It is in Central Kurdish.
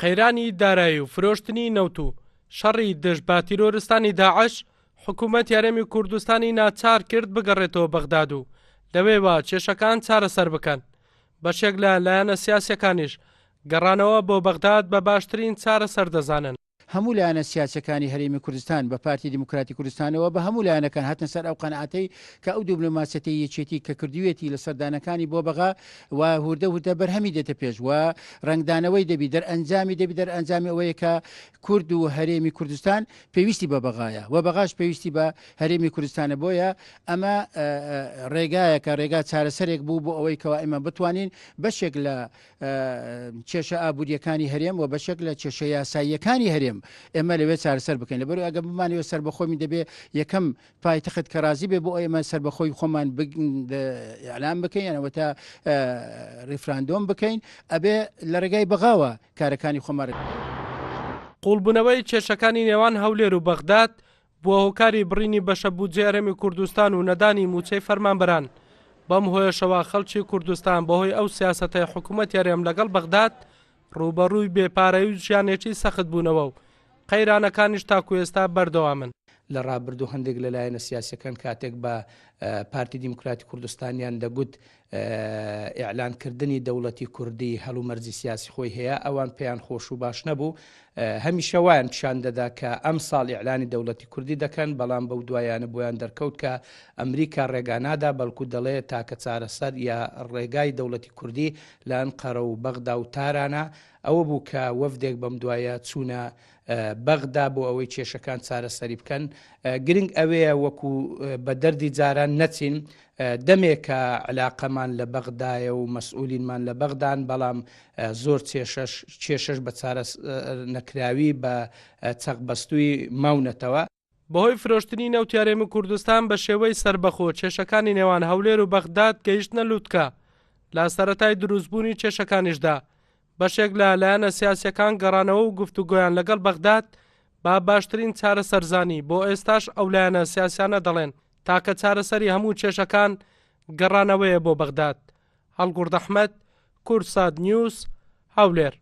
قەیرانی دارایی و فرۆشتنی نەوت و شەڕی دژ بە تیرۆرستانی داعش حکوومەت یارێمی کوردستانی ناچار کرد بگەڕێتەوە بەغداد و لەوێوە کێشەکان چارەسەر بکەن. بەشێک لە لایەنە سیاسیەکانیش گەڕانەوە بۆ بەغداد بە باشترین چارەسەر دەزانن. هەموو لایەنە سیاسەکانی هەرێمی کوردستان بە پارتی دیموکراتی کوردستانەوە بە هەموو لایەنەکان هاتنە سەر ئەو قەنەعەتەی کە ئەو دیپلۆماسیەتی یەکێتی کە کردوێتی لە سەردانەکانی بۆ بەغا و هوردە بەرهەمی دێتە پێش و ڕنگدانەوەی دەبی دەرئەنجامی دەرئەنجامی ئەوەیە کە کورد و هەرێمی کوردستان پێویستی بە بەغایە و بەغاش پێویستی بە هەرێمی کوردستانە بۆیە ئەمە ڕێگایە کە ڕێگا چارەسەرێک بوو بۆ ئەوەی کەوا ئێمە بتوانین بەشێک لە کێشە ئابوووریەکانی هەرێم و بەشێک لە کێشە یاساییەکانی هەرێم ئێمە لەوێ چارەسەر بکەین لەبەر ئەگە بمانەوە سەربەخۆمی دەبێ یەکەم پایتەخت کە رازی بێ بۆ ئێمە سەربەخۆی خۆمان ئەعلام بکەین یانەوە تا ریفراندۆم بکەین ئەبێ لە ڕێگای بەغاوە کارەکانی خۆمان قوڵبوونەوەی کێشەکانی نێوان هەولێر و بەغداد بووە هۆکاری بڕینی بەشە بودجێ هەرێمی کوردستان و نەدانی موچەی فەرمانبەران. بەم هۆیشەوە خەڵکی کوردستان بەهۆی ئەو سیاسەتەی حکوومەت هەرێم لەگەڵ بەغداد ڕوبەڕووی بێپارەی و ژیانێکی سەخت بوونەوە و قەیرانەکانیش تاکو ئێستا بەردەوامن. لە ڕابردوو هەندێک لەلایەنە سیاسەکان کاتێک بە پارتی دیموکراتی کوردستانیان دەگوت ئیعلانکردنی دەوڵەتی کوردی هەڵومەرجی سیاسی خۆی هەیە ئەوان پێیان خۆش و باش نەبوو. هەمیشە وایان پیشان دەدا کە ئەم ساڵ ئیعلانی دەوڵەتی کوردی دەکەن بەڵام بەو دوایانە بۆیان دەرکەوت کە ئەمریکا ڕێگانادا بەڵکو دەڵێ تاکە چارەسەر یا ڕێگای دەوڵەتی کوردی لە ئەنقەرە و بەغدا و تارانە. ئەوە بوو کە وەفدێک بەم دوایە چوونە بەغدا بۆ ئەوەی کێشەکان چارەسەری بکەن. گرنگ ئەوەیە وەکو بە دەردی جاران نەچین دەمێکە علاقەمان لە بەغدایە و مەسئولینمان لە بەغدان بەڵام زۆر کێشەش بە چارە نەکراوی بە چەقبەستووی ماونەتەوە. بەهۆی فرۆشتنی نەوت یارێمی کوردستان بە شێوەی سربەخۆ کێشەکانی نێوان هەولێر و بەغداد گەیشتنە لووتکە. لا سەرەتای دروستبوونی کێشەکانیشدا بەشێک لە لایەنە سیاسیەکان گەڕانەوە و گفتوگۆیان لەگەڵ بەغداد با باشترین چارەسەرزانی بۆ ئێستاش ئەو لایەنە سیاسیانە دەڵێن تاکە چارەسەری هەموو کێشەکان گەڕانەوەیە بۆ بەغداد. هەڵگورد ئەحمەد، کورسات نیوز، هەولێر.